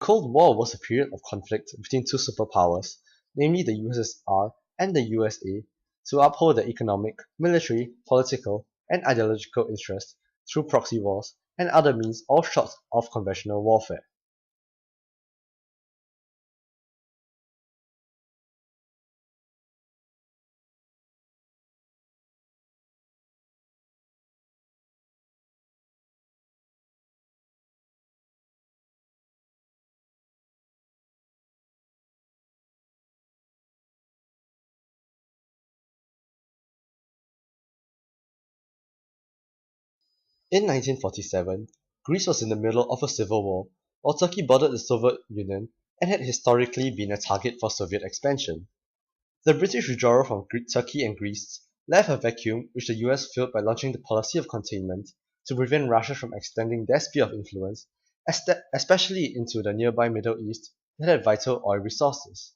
Cold War was a period of conflict between two superpowers, namely the USSR and the USA, to uphold their economic, military, political, and ideological interests through proxy wars and other means all short of conventional warfare. In 1947, Greece was in the middle of a civil war, while Turkey bordered the Soviet Union and had historically been a target for Soviet expansion. The British withdrawal from Turkey and Greece left a vacuum which the US filled by launching the policy of containment to prevent Russia from extending their sphere of influence, especially into the nearby Middle East that had vital oil resources.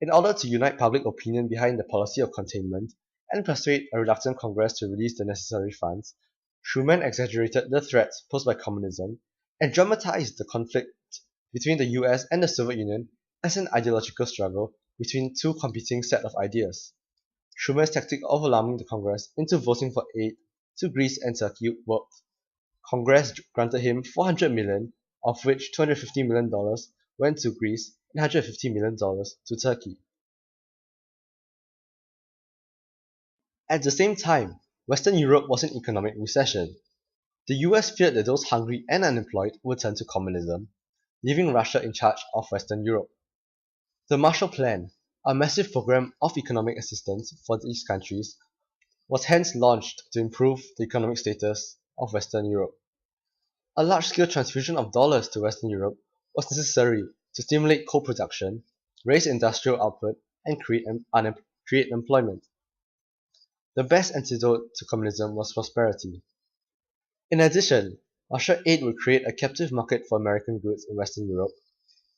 In order to unite public opinion behind the policy of containment and persuade a reluctant Congress to release the necessary funds, Truman exaggerated the threat posed by communism and dramatized the conflict between the US and the Soviet Union as an ideological struggle between two competing sets of ideas. Truman's tactic of alarming the Congress into voting for aid to Greece and Turkey worked. Congress granted him $400 million, of which $250 million went to Greece and $150 million to Turkey. At the same time, Western Europe was in economic recession. The US feared that those hungry and unemployed would turn to communism, leaving Russia in charge of Western Europe. The Marshall Plan, a massive program of economic assistance for these countries, was hence launched to improve the economic status of Western Europe. A large-scale transfusion of dollars to Western Europe was necessary to stimulate co-production, raise industrial output, and create employment. The best antidote to communism was prosperity. In addition, Marshall Aid would create a captive market for American goods in Western Europe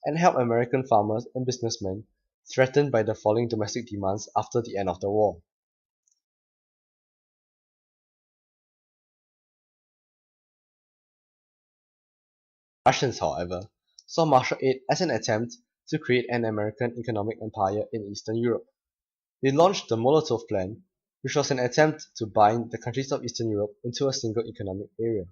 and help American farmers and businessmen threatened by the falling domestic demands after the end of the war. Russians, however, saw Marshall Aid as an attempt to create an American economic empire in Eastern Europe. They launched the Molotov Plan, which was an attempt to bind the countries of Eastern Europe into a single economic area.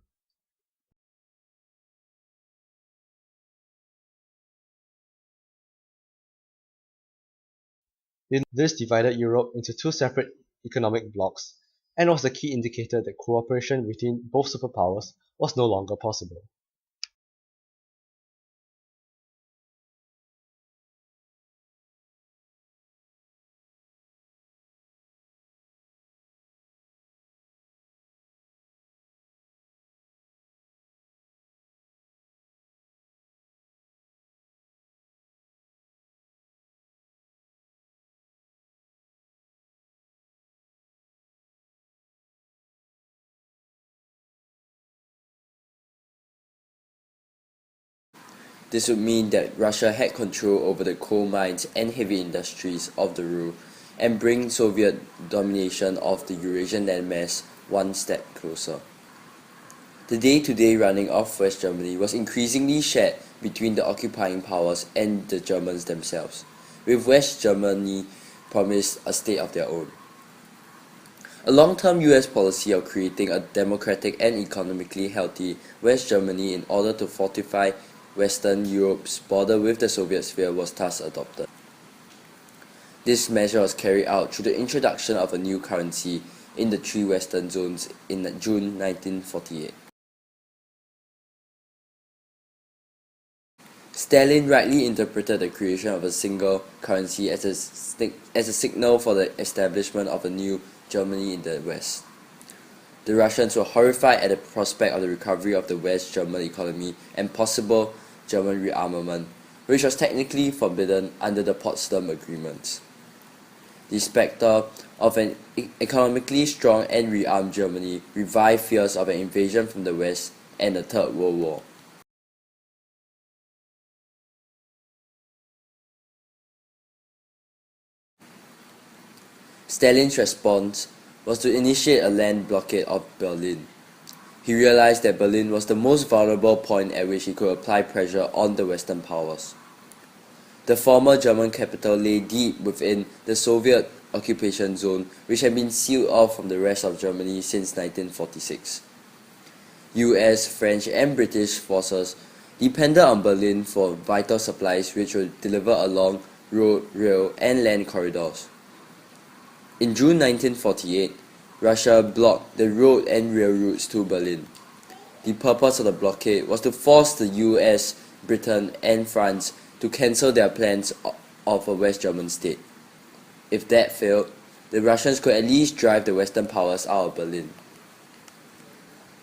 This divided Europe into two separate economic blocs and was the key indicator that cooperation between both superpowers was no longer possible. This would mean that Russia had control over the coal mines and heavy industries of the Ruhr and bring Soviet domination of the Eurasian landmass one step closer. The day-to-day running of West Germany was increasingly shared between the occupying powers and the Germans themselves, with West Germany promised a state of their own. A long-term US policy of creating a democratic and economically healthy West Germany in order to fortify Western Europe's border with the Soviet sphere was thus adopted. This measure was carried out through the introduction of a new currency in the three Western zones in June 1948. Stalin rightly interpreted the creation of a single currency as a signal for the establishment of a new Germany in the West. The Russians were horrified at the prospect of the recovery of the West German economy and possible German rearmament, which was technically forbidden under the Potsdam Agreements. The spectre of an economically strong and rearmed Germany revived fears of an invasion from the West and the Third World War. Stalin's response was to initiate a land blockade of Berlin. He realized that Berlin was the most vulnerable point at which he could apply pressure on the Western powers. The former German capital lay deep within the Soviet occupation zone, which had been sealed off from the rest of Germany since 1946. US, French and British forces depended on Berlin for vital supplies which were delivered along road, rail and land corridors. In June 1948, Russia blocked the road and rail routes to Berlin. The purpose of the blockade was to force the US, Britain and France to cancel their plans of a West German state. If that failed, the Russians could at least drive the Western powers out of Berlin.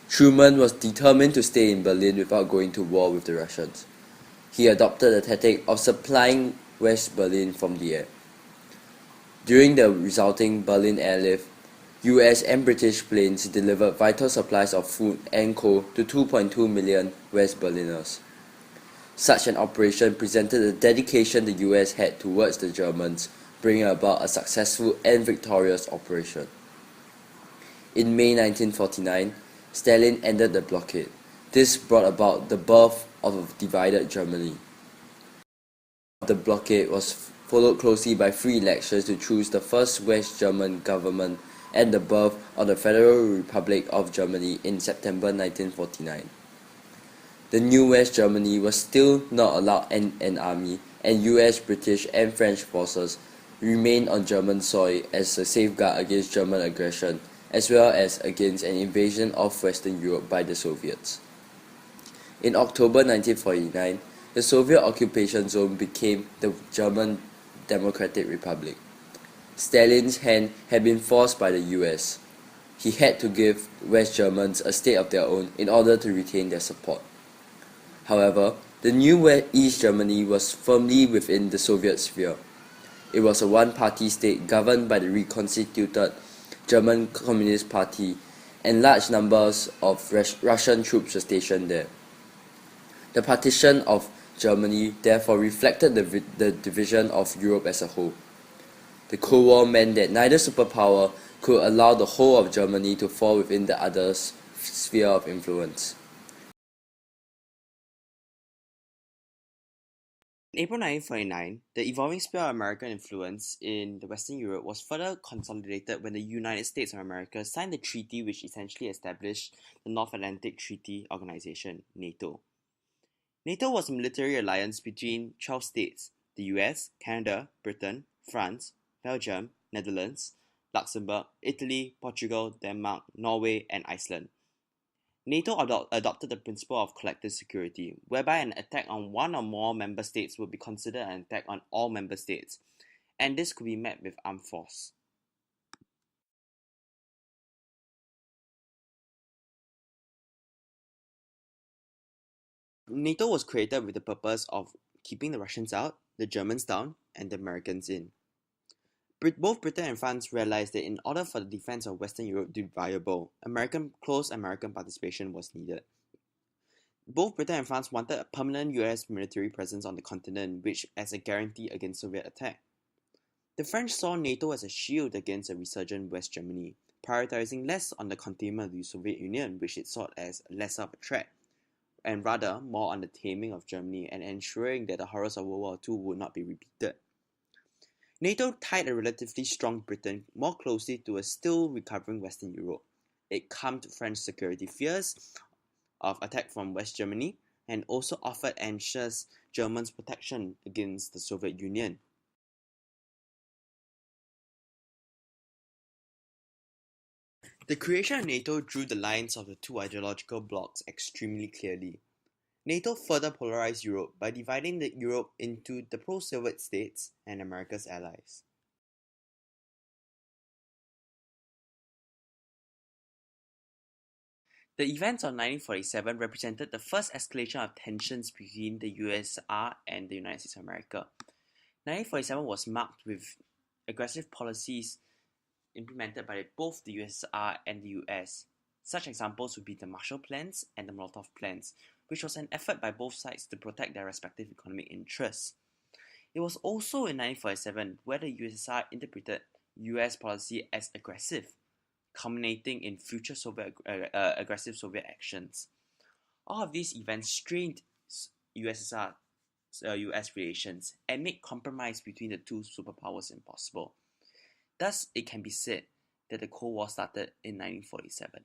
Truman was determined to stay in Berlin without going to war with the Russians. He adopted the tactic of supplying West Berlin from the air. During the resulting Berlin airlift, US and British planes delivered vital supplies of food and coal to 2.2 million West Berliners. Such an operation presented the dedication the US had towards the Germans, bringing about a successful and victorious operation. In May 1949, Stalin ended the blockade. This brought about the birth of a divided Germany. The blockade was followed closely by free elections to choose the first West German government and the birth of the Federal Republic of Germany in September 1949. The new West Germany was still not allowed an army, and US, British and French forces remained on German soil as a safeguard against German aggression, as well as against an invasion of Western Europe by the Soviets. In October 1949, the Soviet occupation zone became the German Democratic Republic. Stalin's hand had been forced by the US. He had to give West Germans a state of their own in order to retain their support. However, the new East Germany was firmly within the Soviet sphere. It was a one-party state governed by the reconstituted German Communist Party, and large numbers of Russian troops were stationed there. The partition of Germany therefore reflected the division of Europe as a whole. The Cold War meant that neither superpower could allow the whole of Germany to fall within the other's sphere of influence. In April 1949, the evolving sphere of American influence in the Western Europe was further consolidated when the United States of America signed the treaty which essentially established the North Atlantic Treaty Organization, NATO. NATO was a military alliance between 12 states: the US, Canada, Britain, France, Belgium, Netherlands, Luxembourg, Italy, Portugal, Denmark, Norway, and Iceland. NATO adopted the principle of collective security, whereby an attack on one or more member states would be considered an attack on all member states, and this could be met with armed force. NATO was created with the purpose of keeping the Russians out, the Germans down, and the Americans in. Both Britain and France realized that in order for the defense of Western Europe to be viable, close American participation was needed. Both Britain and France wanted a permanent US military presence on the continent, which as a guarantee against Soviet attack. The French saw NATO as a shield against a resurgent West Germany, prioritizing less on the containment of the Soviet Union, which it saw as less of a threat, and rather more on the taming of Germany and ensuring that the horrors of World War II would not be repeated. NATO tied a relatively strong Britain more closely to a still recovering Western Europe. It calmed French security fears of attack from West Germany and also offered anxious Germans protection against the Soviet Union. The creation of NATO drew the lines of the two ideological blocs extremely clearly. NATO further polarized Europe by dividing Europe into the pro-Soviet states and America's allies. The events of 1947 represented the first escalation of tensions between the USSR and the United States of America. 1947 was marked with aggressive policies implemented by both the USSR and the US. Such examples would be the Marshall Plans and the Molotov Plans, which was an effort by both sides to protect their respective economic interests. It was also in 1947 where the USSR interpreted US policy as aggressive. culminating in future aggressive Soviet actions. All of these events strained US relations and made compromise between the two superpowers impossible. Thus, it can be said that the Cold War started in 1947.